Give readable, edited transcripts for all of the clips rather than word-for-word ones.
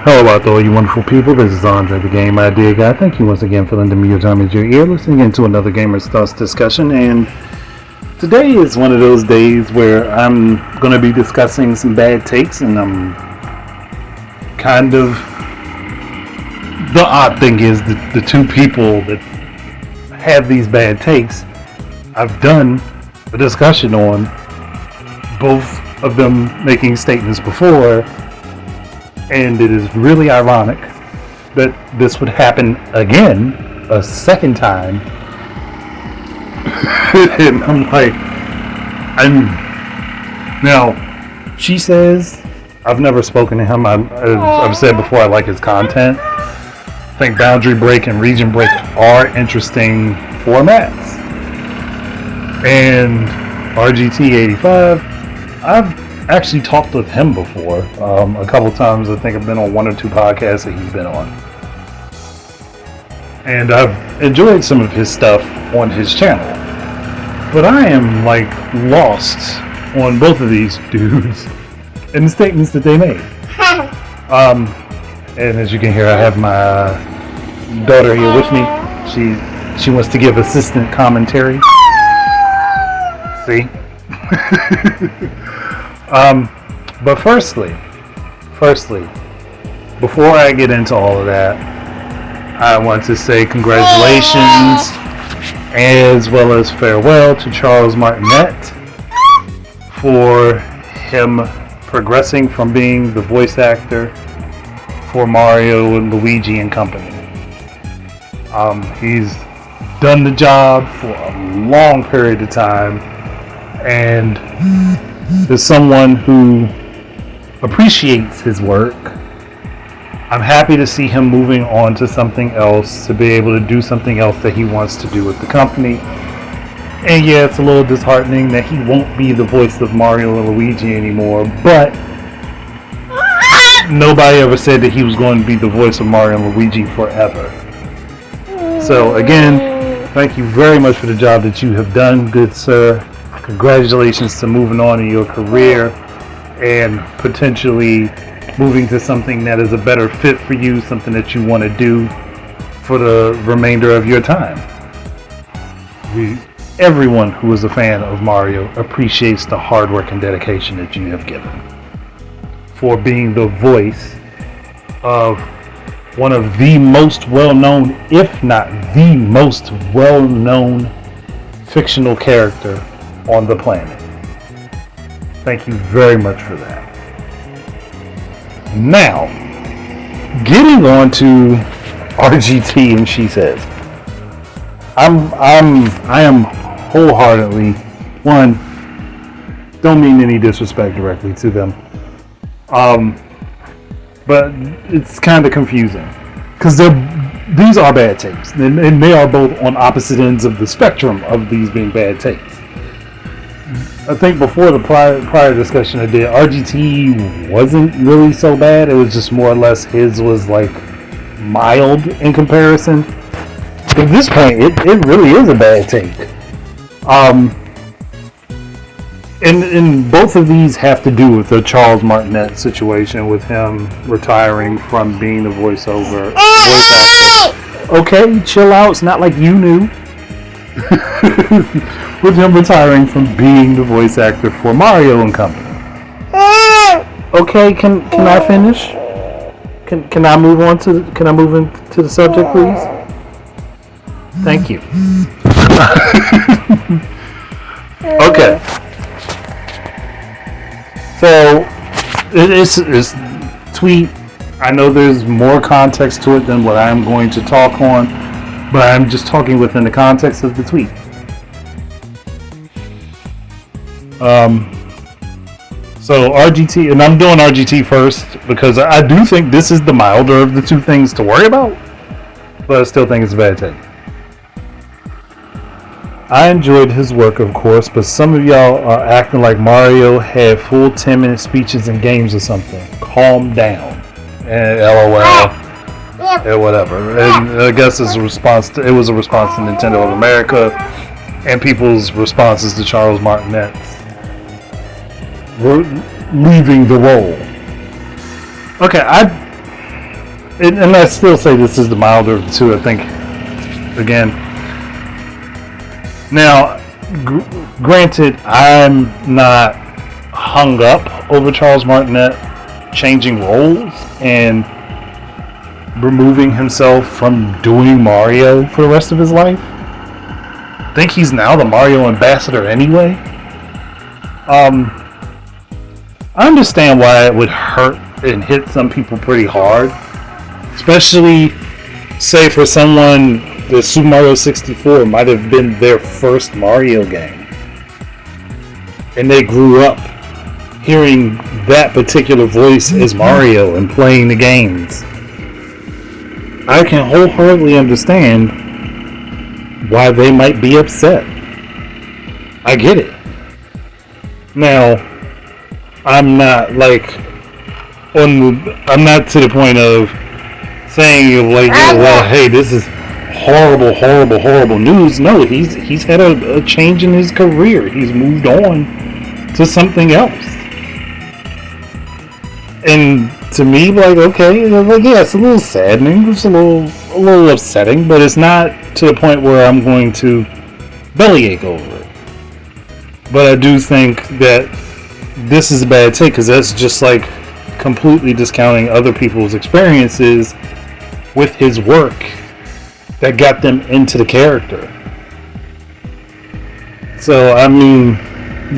Hello out there, you wonderful people. This is Andre, the Game Idea Guy. Thank you once again for lending me your time and your ear, listening into another Gamer's Thoughts discussion. And today is one of those days where I'm going to be discussing some bad takes, and I'm kind of... The odd thing is that the two people that have these bad takes, I've done a discussion on both of them making statements before. And it is really ironic that this would happen again, a second time. And I'm like, now, she says, I've never spoken to him. I've said before, I like his content. I think Boundary Break and Region Break are interesting formats. And RGT85, I've actually talked with him before a couple times. I think I've been on one or two podcasts that he's been on, and I've enjoyed some of his stuff on his channel, but I am like lost on both of these dudes and the statements that they made. And as you can hear, I have my daughter here with me. She wants to give assistant commentary. See? But firstly, before I get into all of that, I want to say congratulations as well as farewell to Charles Martinet for him progressing from being the voice actor for Mario and Luigi and company. He's done the job for a long period of time, and as someone who appreciates his work, I'm happy to see him moving on to something else, to be able to do something else that he wants to do with the company. And yeah, it's a little disheartening that he won't be the voice of Mario and Luigi anymore, but nobody ever said that he was going to be the voice of Mario and Luigi forever. So again, thank you very much for the job that you have done, good sir. Congratulations to moving on in your career and potentially moving to something that is a better fit for you, something that you want to do for the remainder of your time. Everyone who is a fan of Mario appreciates the hard work and dedication that you have given for being the voice of one of the most well-known, if not the most well-known fictional character on the planet. Thank you very much for that. Now, getting on to RGT and She Says, I am wholeheartedly, one, don't mean any disrespect directly to them, but it's kind of confusing because these are bad takes, and they are both on opposite ends of the spectrum of these being bad takes. I think before the prior discussion I did, RGT wasn't really so bad. It was just more or less his was like mild in comparison. At this point, it really is a bad take. And both of these have to do with the Charles Martinet situation, with him retiring from being the voice actor. Okay, chill out. It's not like you knew. With him retiring from being the voice actor for Mario and company. Okay, can I finish? Can I move into the subject, please? Thank you. Okay. So it's tweet. I know there's more context to it than what I'm going to talk on, but I'm just talking within the context of the tweet. So RGT, and I'm doing RGT first because I do think this is the milder of the two things to worry about, but I still think it's a bad take. I enjoyed his work, of course, but some of y'all are acting like Mario had full 10-minute speeches in games or something. Calm down. And LOL. And whatever. And I guess it was a response to Nintendo of America and people's responses to Charles Martinet leaving the role. Okay, and I still say this is the milder of the two, I think. Again, now, granted, I'm not hung up over Charles Martinet changing roles and removing himself from doing Mario for the rest of his life. I think he's now the Mario ambassador anyway. I understand why it would hurt and hit some people pretty hard, especially, say, for someone, the Super Mario 64 might have been their first Mario game, and they grew up hearing that particular voice as Mario and playing the games. I can wholeheartedly understand why they might be upset. I get it. Now, I'm not I'm not to the point of saying like, oh, well, hey, this is horrible news. No, he's had a change in his career. He's moved on to something else. And to me, like, okay, like, yeah, it's a little saddening, it's a little upsetting, but it's not to the point where I'm going to bellyache over it. But I do think that this is a bad take, because that's just like completely discounting other people's experiences with his work that got them into the character. So, I mean,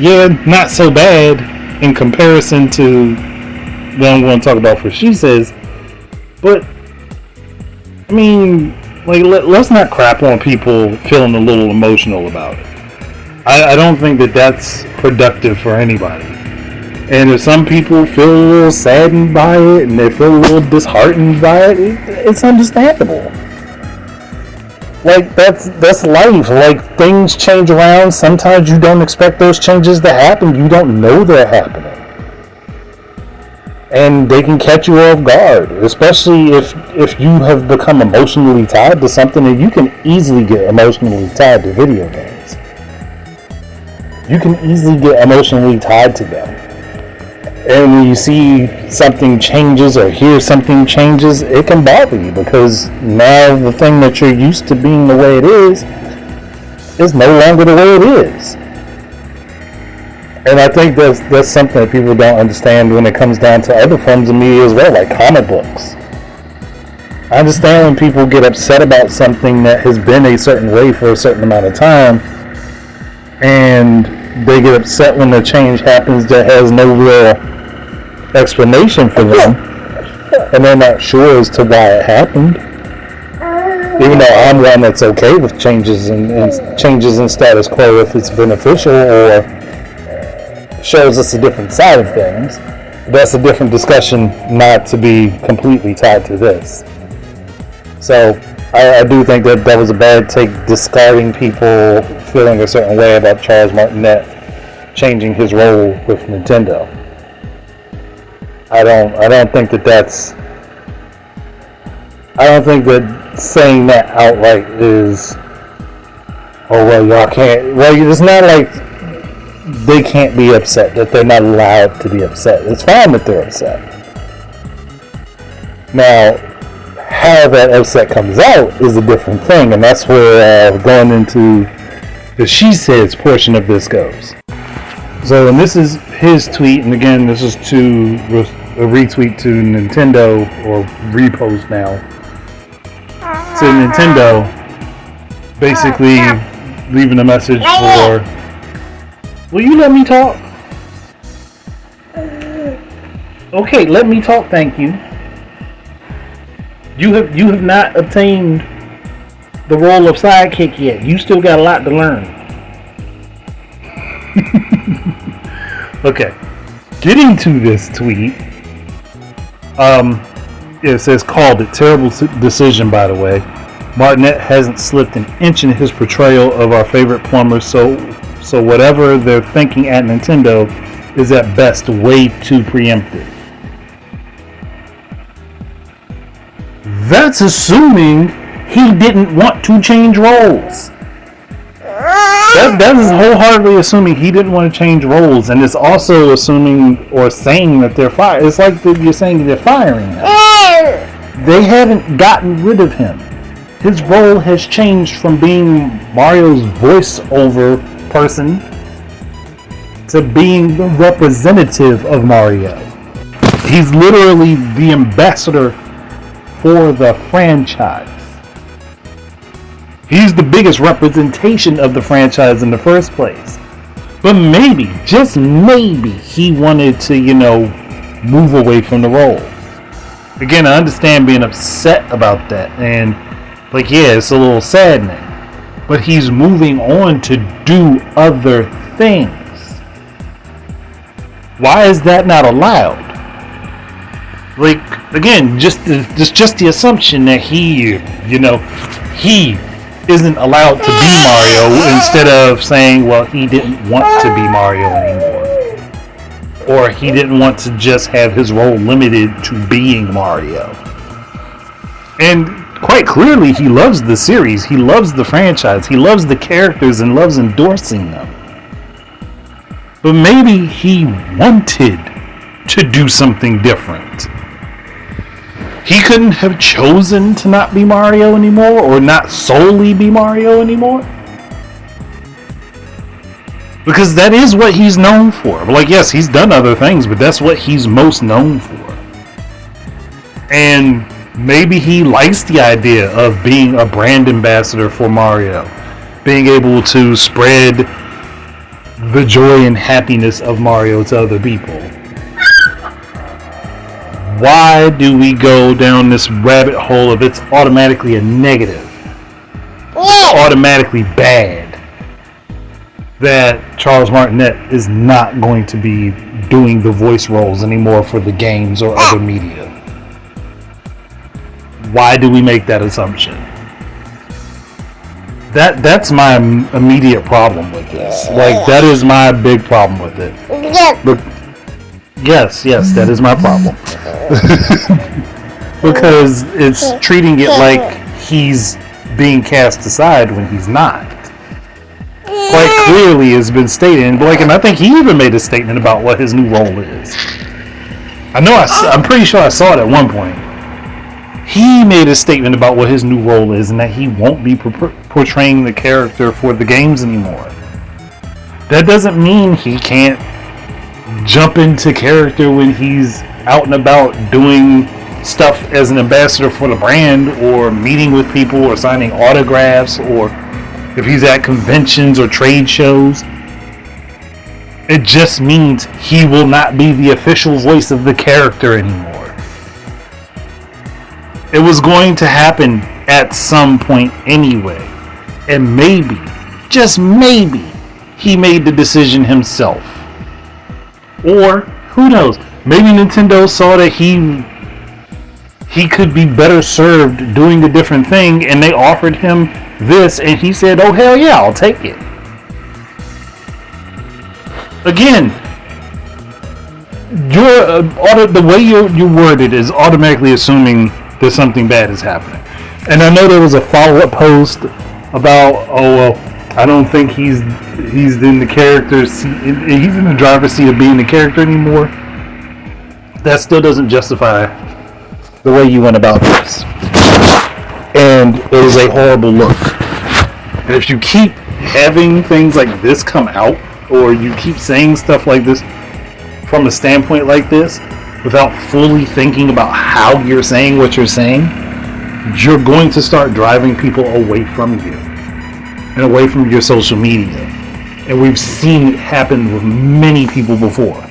yeah, not so bad in comparison to what I'm going to talk about for She Says, but I mean, like, let's not crap on people feeling a little emotional about it. I don't think that that's productive for anybody. And if some people feel a little saddened by it and they feel a little disheartened by it, it's understandable. Like, that's life. Like, things change around. Sometimes you don't expect those changes to happen. You don't know they're happening. And they can catch you off guard, especially if you have become emotionally tied to something, and you can easily get emotionally tied to video games. You can easily get emotionally tied to them. And when you see something changes or hear something changes, it can bother you, because now the thing that you're used to being the way it is no longer the way it is. And I think that's something that people don't understand when it comes down to other forms of media as well, like comic books. I understand when people get upset about something that has been a certain way for a certain amount of time, and they get upset when the change happens that has no real explanation for them, and they're not sure as to why it happened. Even though I'm one that's okay with changes and changes in status quo if it's beneficial or shows us a different side of things. That's a different discussion, not to be completely tied to this. So I do think that was a bad take, discarding people feeling a certain way about Charles Martinet changing his role with Nintendo. I don't think that's I don't think that saying that outright is, oh, well, y'all can't, well, it's not like they can't be upset, that they're not allowed to be upset. It's fine that they're upset. Now, how that upset comes out is a different thing, and that's where going into the She Says portion of this goes. So, and this is his tweet, and again, this is to a retweet to Nintendo, or repost now, to Nintendo, basically leaving a message for, will you let me talk? Okay, let me talk, thank you. You have not obtained the role of sidekick yet. You still got a lot to learn. Okay, getting to this tweet, it says, called it. Terrible decision, by the way. Martinet hasn't slipped an inch in his portrayal of our favorite plumber, so whatever they're thinking at Nintendo is at best way too preemptive. That's assuming he didn't want to change roles. That is wholeheartedly assuming he didn't want to change roles, and it's also assuming or saying that they're fired. It's like you're saying they're firing him. They haven't gotten rid of him. His role has changed from being Mario's voiceover person to being the representative of Mario. He's literally the ambassador for the franchise. He's the biggest representation of the franchise in the first place. But maybe, just maybe, he wanted to, move away from the role. Again, I understand being upset about that, and it's a little saddening. But he's moving on to do other things. Why is that not allowed? Again, just the assumption that he isn't allowed to be Mario, instead of saying, well, he didn't want to be Mario anymore. Or he didn't want to just have his role limited to being Mario. And quite clearly, he loves the series, he loves the franchise, he loves the characters and loves endorsing them. But maybe he wanted to do something different. He couldn't have chosen to not be Mario anymore, or not solely be Mario anymore. Because that is what he's known for. Yes, he's done other things, but that's what he's most known for. And maybe he likes the idea of being a brand ambassador for Mario. Being able to spread the joy and happiness of Mario to other people. Why do we go down this rabbit hole of it's automatically a negative? Automatically bad. That Charles Martinet is not going to be doing the voice roles anymore for the games or other media. Why do we make that assumption? That's my immediate problem with this. That is my big problem with it. But yes, that is my problem. Because it's treating it like he's being cast aside when he's not. Quite clearly has been stated, and I think he even made a statement about what his new role is. I'm pretty sure I saw it at one point. He made a statement about what his new role is, and that he won't be portraying the character for the games anymore. That doesn't mean he can't jump into character when he's out and about doing stuff as an ambassador for the brand, or meeting with people, or signing autographs, or if he's at conventions or trade shows. It just means he will not be the official voice of the character anymore. It was going to happen at some point anyway. And maybe, just maybe, he made the decision himself. Or, who knows, maybe Nintendo saw that he could be better served doing a different thing, and they offered him this, and he said, oh hell yeah, I'll take it. Again, the way you word it is automatically assuming that something bad is happening. And I know there was a follow-up post about, I don't think he's in the character seat, he's in the driver's seat of being the character anymore. That still doesn't justify the way you went about this. And it is a horrible look. And if you keep having things like this come out, or you keep saying stuff like this from a standpoint like this, without fully thinking about how you're saying what you're saying, you're going to start driving people away from you and away from your social media. And we've seen it happen with many people before.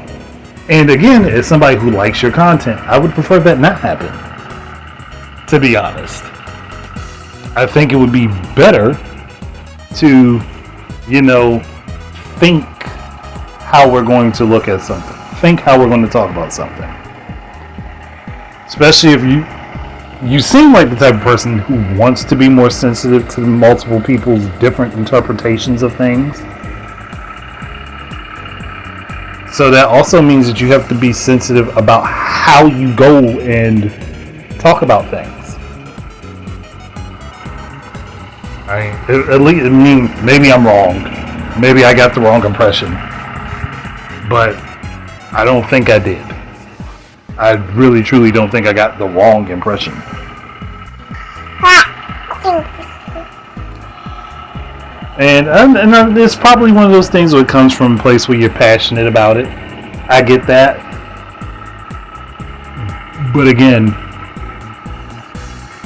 And again, as somebody who likes your content, I would prefer that not happen, to be honest. I think it would be better to, think how we're going to look at something. Think how we're going to talk about something. Especially if you seem like the type of person who wants to be more sensitive to multiple people's different interpretations of things. So that also means that you have to be sensitive about how you go and talk about things. Maybe I'm wrong. Maybe I got the wrong impression. But I don't think I did. I really, truly don't think I got the wrong impression. And it's probably one of those things where it comes from a place where you're passionate about it. I get that. But again,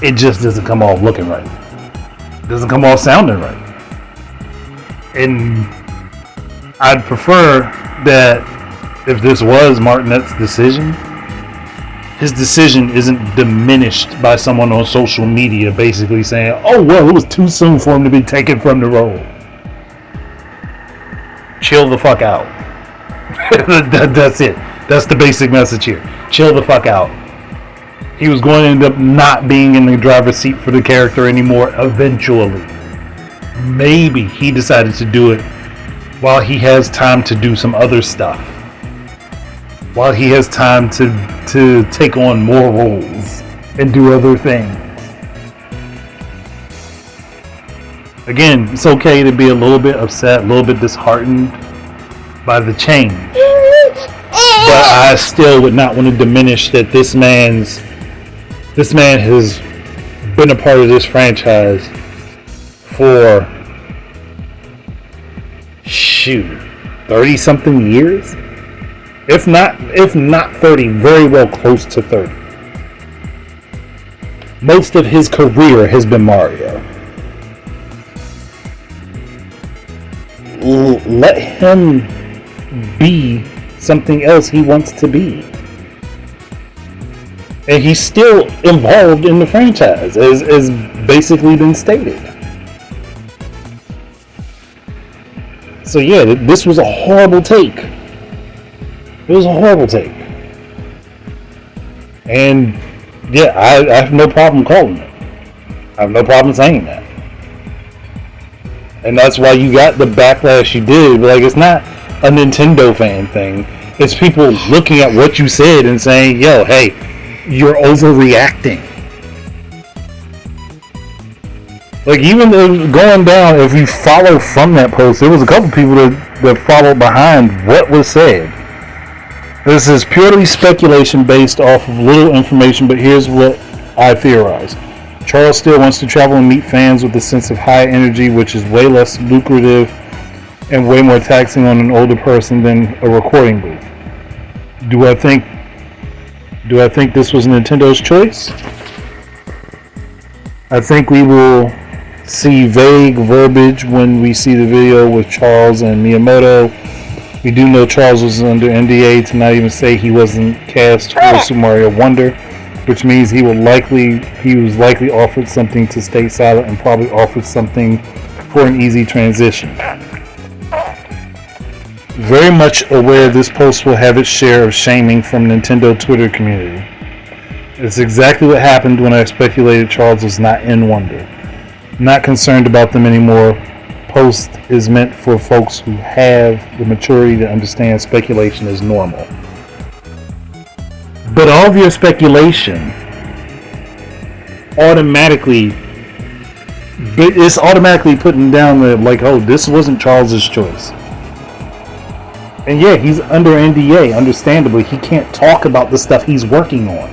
it just doesn't come off looking right. It doesn't come off sounding right. And I'd prefer that if this was Martinet's decision, his decision isn't diminished by someone on social media basically saying, oh, well, it was too soon for him to be taken from the role. Chill the fuck out. That's it. That's the basic message here. Chill the fuck out. He was going to end up not being in the driver's seat for the character anymore eventually. Maybe he decided to do it while he has time to do some other stuff. While he has time to take on more roles and do other things. Again, it's okay to be a little bit upset, a little bit disheartened by the change. But I still would not want to diminish that this man has been a part of this franchise for 30 something years? If not 30, very well close to 30. Most of his career has been Mario. Let him be something else he wants to be. And he's still involved in the franchise, as basically been stated. So yeah, this was a horrible take. It was a horrible take. And yeah, I have no problem calling it. I have no problem saying that. And that's why you got the backlash you did. Like, it's not a Nintendo fan thing. It's people looking at what you said and saying, yo, hey, you're overreacting. Like, even going down, if you follow from that post, there was a couple people that followed behind what was said. This is purely speculation based off of little information, but here's what I theorize. Charles still wants to travel and meet fans with a sense of high energy, which is way less lucrative and way more taxing on an older person than a recording booth. Do I think this was Nintendo's choice? I think we will see vague verbiage when we see the video with Charles and Miyamoto. We do know Charles was under NDA to not even say he wasn't cast for Super Mario Wonder, which means he was likely offered something to stay silent and probably offered something for an easy transition. Very much aware this post will have its share of shaming from Nintendo Twitter community. It's exactly what happened when I speculated Charles was not in Wonder. Not concerned about them anymore. Post is meant for folks who have the maturity to understand speculation is normal. But all of your speculation it's automatically putting down the, like, oh, this wasn't Charles's choice. And yeah, he's under NDA, understandably. He can't talk about the stuff he's working on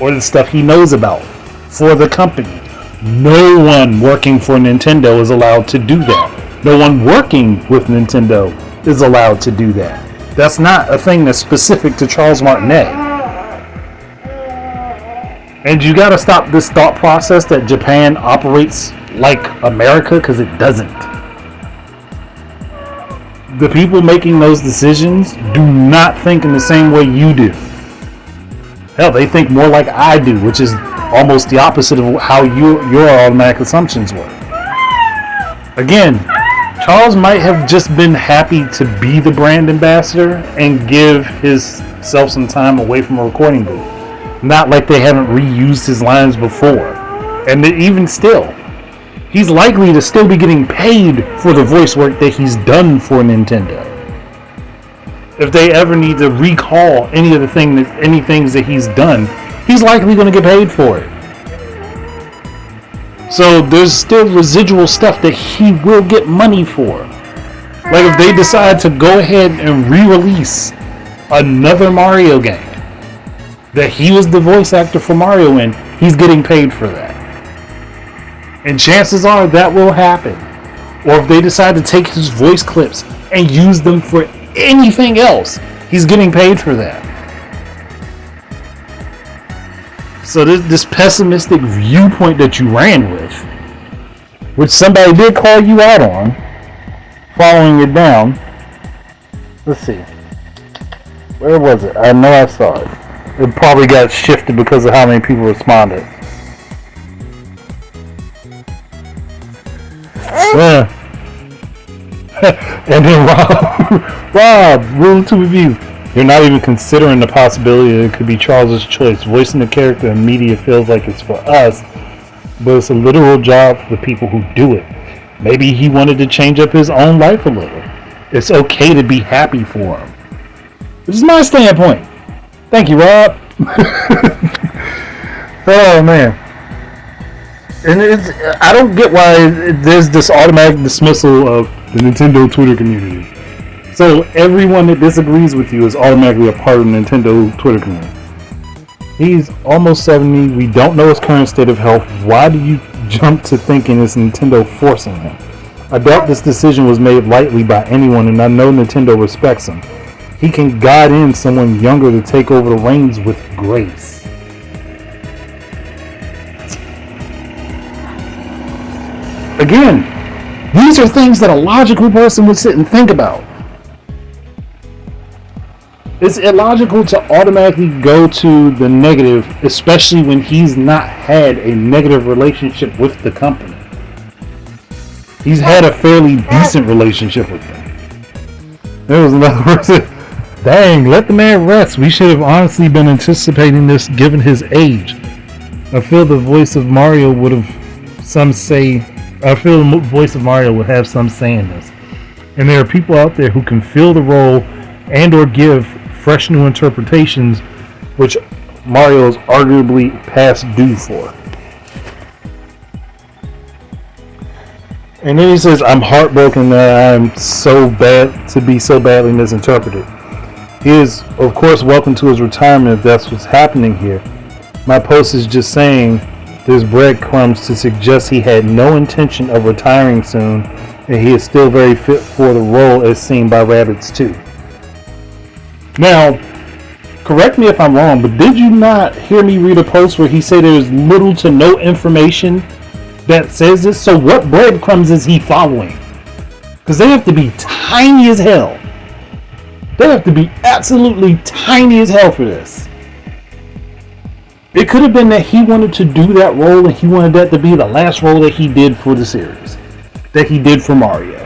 or the stuff he knows about for the company. No one working for Nintendo is allowed to do that. No one working with Nintendo is allowed to do that. That's not a thing that's specific to Charles Martinet. And you gotta stop this thought process that Japan operates like America, because it doesn't. The people making those decisions do not think in the same way you do. Hell, they think more like I do, which is almost the opposite of how your automatic assumptions were. Again, Charles might have just been happy to be the brand ambassador and give himself some time away from a recording booth. Not like they haven't reused his lines before. And even still, he's likely to still be getting paid for the voice work that he's done for Nintendo. If they ever need to recall any things that he's done, he's likely going to get paid for it. So there's still residual stuff that he will get money for. Like if they decide to go ahead and re-release another Mario game that he was the voice actor for Mario in, he's getting paid for that. And chances are that will happen. or if they decide to take his voice clips and use them for anything else, he's getting paid for that. So this pessimistic viewpoint that you ran with, which somebody did call you out on, following it down. Let's see. Where was it? I know I saw it. It probably got shifted because of how many people responded. Yeah. And then Rob, rule to review. You're not even considering the possibility that it could be Charles's choice. Voicing the character in media feels like it's for us, but it's a literal job for the people who do it. Maybe he wanted to change up his own life a little. It's okay to be happy for him. This is my standpoint. Thank you, Rob. Oh, man. And I don't get why there's this automatic dismissal of the Nintendo Twitter community. So everyone that disagrees with you is automatically a part of the Nintendo Twitter community. He's almost 70. We don't know his current state of health. Why do you jump to thinking it's Nintendo forcing him? I doubt this decision was made lightly by anyone, and I know Nintendo respects him. He can guide in someone younger to take over the reins with grace. Again, these are things that a logical person would sit and think about. It's illogical to automatically go to the negative, especially when he's not had a negative relationship with the company. He's had a fairly decent relationship with them. There was another person. Dang, let the man rest. We should have honestly been anticipating this given his age. I feel the voice of Mario would have some say. I feel the voice of Mario would have some say in this. And there are people out there who can fill the role and or give fresh new interpretations, which Mario is arguably past due for. And then he says, I'm heartbroken that I'm so bad to be so badly misinterpreted. He is, of course, welcome to his retirement if that's what's happening here. My post is just saying there's breadcrumbs to suggest he had no intention of retiring soon, and he is still very fit for the role as seen by Rabbids 2. Now, correct me if I'm wrong, but did you not hear me read a post where he said there's little to no information that says this? So what breadcrumbs is he following? Because they have to be tiny as hell. They have to be absolutely tiny as hell for this. It could have been that he wanted to do that role and he wanted that to be the last role that he did for the series. That he did for Mario.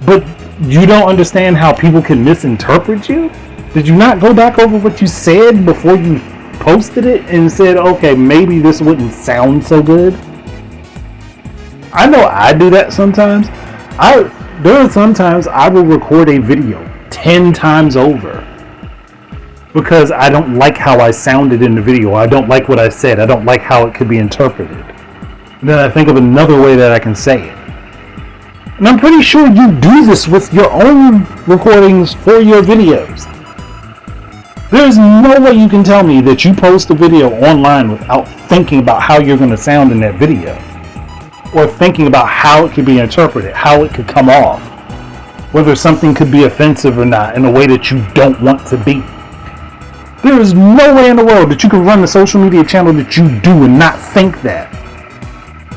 But you don't understand how people can misinterpret you? Did you not go back over what you said before you posted it and said, okay, maybe this wouldn't sound so good? I know I do that sometimes. There are sometimes I will record a video 10 times over because I don't like how I sounded in the video. I don't like what I said. I don't like how it could be interpreted. And then I think of another way that I can say it. And I'm pretty sure you do this with your own recordings for your videos. There's no way you can tell me that you post a video online without thinking about how you're going to sound in that video. Or thinking about how it could be interpreted, how it could come off. Whether something could be offensive or not in a way that you don't want to be. There is no way in the world that you can run the social media channel that you do and not think that.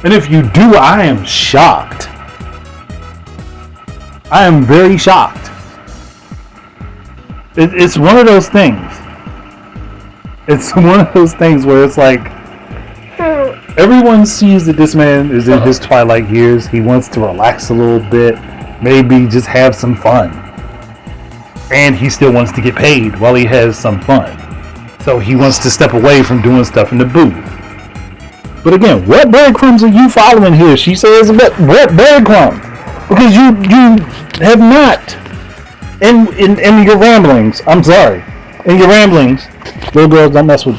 And if you do, I am shocked. I am very shocked. It's one of those things. It's one of those things where it's like everyone sees that this man is in his twilight years. He wants to relax a little bit, maybe just have some fun. And he still wants to get paid while he has some fun. So he wants to step away from doing stuff in the booth. But again, what breadcrumbs are you following here? She says, what breadcrumbs? Because you have not, in your ramblings, I'm sorry, in your ramblings, little girls, don't mess with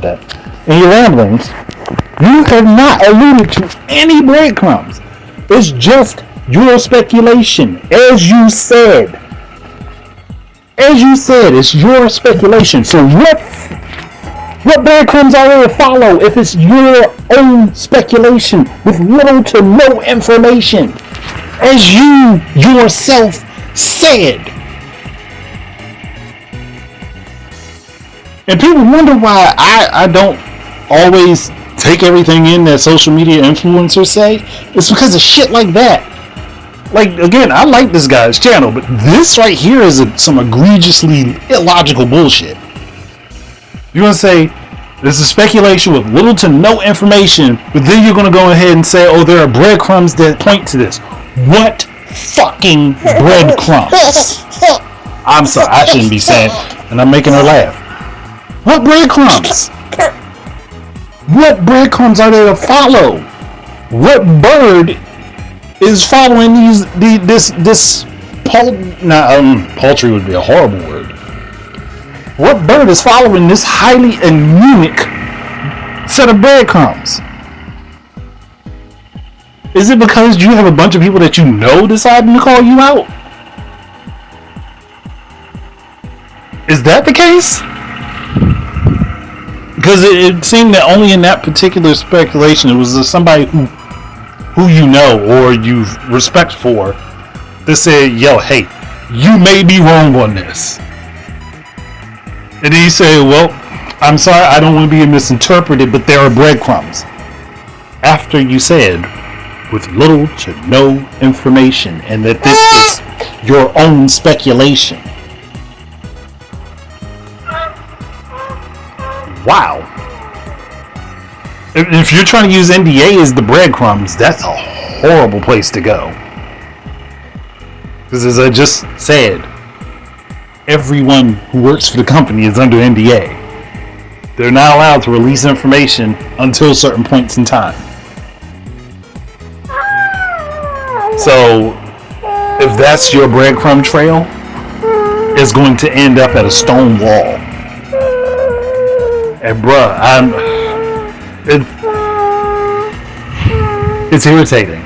that. In your ramblings, you have not alluded to any breadcrumbs. It's just your speculation, as you said. As you said, it's your speculation. So What breadcrumbs are there to follow if it's your own speculation with little to no information? As you yourself said. And people wonder why I don't always take everything in that social media influencers say. It's because of shit like that. Like, again, I like this guy's channel, but this right here is some egregiously illogical bullshit. You're going to say, this is speculation with little to no information, but then you're going to go ahead and say, oh, there are breadcrumbs that point to this. What fucking breadcrumbs? I'm sorry, I shouldn't be saying, and I'm making her laugh. What breadcrumbs? What breadcrumbs are there to follow? What bird is following this paltry would be a horrible word. What bird is following this highly anemic set of breadcrumbs? Is it because you have a bunch of people that you know deciding to call you out? Is that the case? Because it seemed that only in that particular speculation it was somebody who you know or you respect for that said, yo, hey, you may be wrong on this. And then you say, well, I'm sorry, I don't want to be misinterpreted, but there are breadcrumbs. After you said, with little to no information, and that this is your own speculation. Wow. If you're trying to use NDA as the breadcrumbs, that's a horrible place to go. Because as I just said, everyone who works for the company is under NDA. They're not allowed to release information until certain points in time. So, if that's your breadcrumb trail, it's going to end up at a stone wall. And bruh, it's irritating.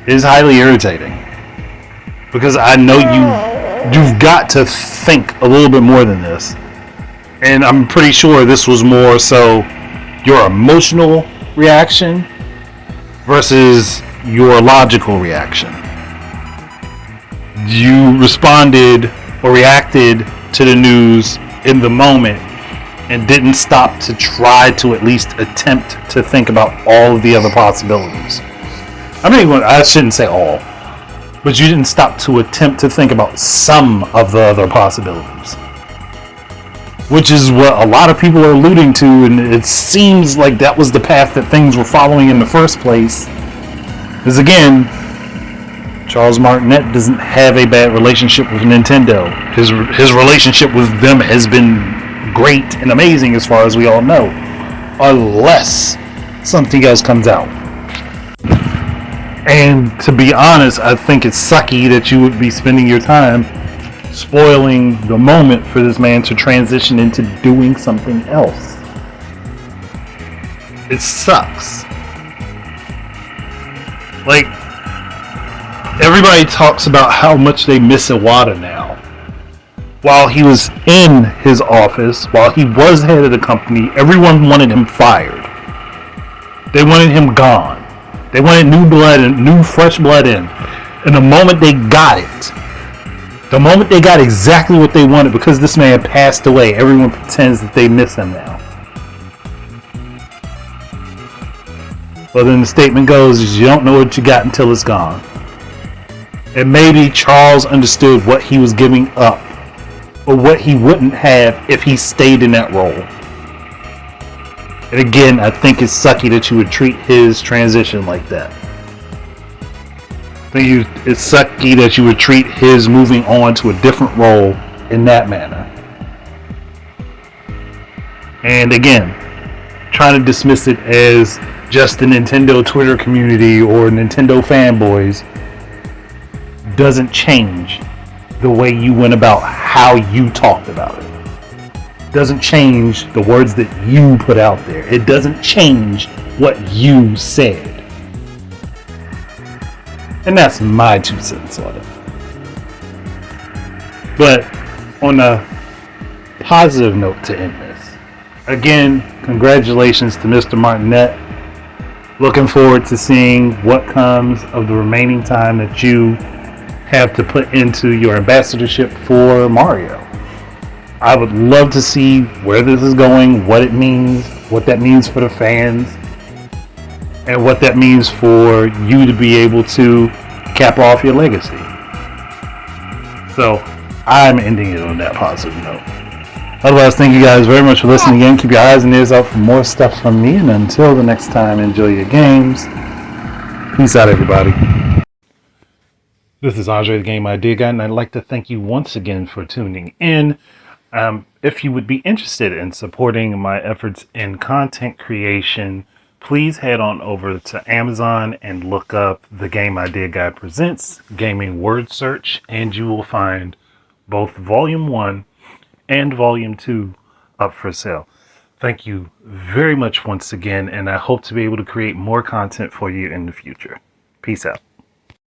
It is highly irritating. Because I know you've got to think a little bit more than this. And I'm pretty sure this was more so your emotional reaction versus your logical reaction. You responded or reacted to the news in the moment and didn't stop to try to at least attempt to think about all of the other possibilities. I shouldn't say all, but you didn't stop to attempt to think about some of the other possibilities. Which is what a lot of people are alluding to, and it seems like that was the path that things were following in the first place. Because again, Charles Martinet doesn't have a bad relationship with Nintendo. His relationship with them has been great and amazing as far as we all know. Unless something else comes out. And to be honest, I think it's sucky that you would be spending your time spoiling the moment for this man to transition into doing something else. It sucks. Like, everybody talks about how much they miss Iwata now. While he was in his office, while he was head of the company, everyone wanted him fired. They wanted him gone. They wanted new blood and new fresh blood in. And the moment they got it, the moment they got exactly what they wanted, because this man passed away, everyone pretends that they miss him now. Well, then the statement goes, is you don't know what you got until it's gone. And maybe Charles understood what he was giving up, or what he wouldn't have if he stayed in that role. And again, I think it's sucky that you would treat his transition like that. I think it's sucky that you would treat his moving on to a different role in that manner. And again, trying to dismiss it as just the Nintendo Twitter community or Nintendo fanboys doesn't change the way you went about how you talked about it. Doesn't change the words that you put out there. It doesn't change what you said. And that's my 2 cents on it. But on a positive note to end this, Again, congratulations to Mr. Martinet. Looking forward to seeing what comes of the remaining time that you have to put into your ambassadorship for Mario. I would love to see where this is going, what it means, what that means for the fans, and what that means for you to be able to cap off your legacy. So, I'm ending it on that positive note. Otherwise, thank you guys very much for listening again. Keep your eyes and ears out for more stuff from me. And until the next time, enjoy your games. Peace out, everybody. This is Andre, the Game Idea Guy, and I'd like to thank you once again for tuning in. If you would be interested in supporting my efforts in content creation, please head on over to Amazon and look up The Game Idea Guy Presents Gaming Word Search, and you will find both Volume 1 and Volume 2 up for sale. Thank you very much once again, and I hope to be able to create more content for you in the future. Peace out.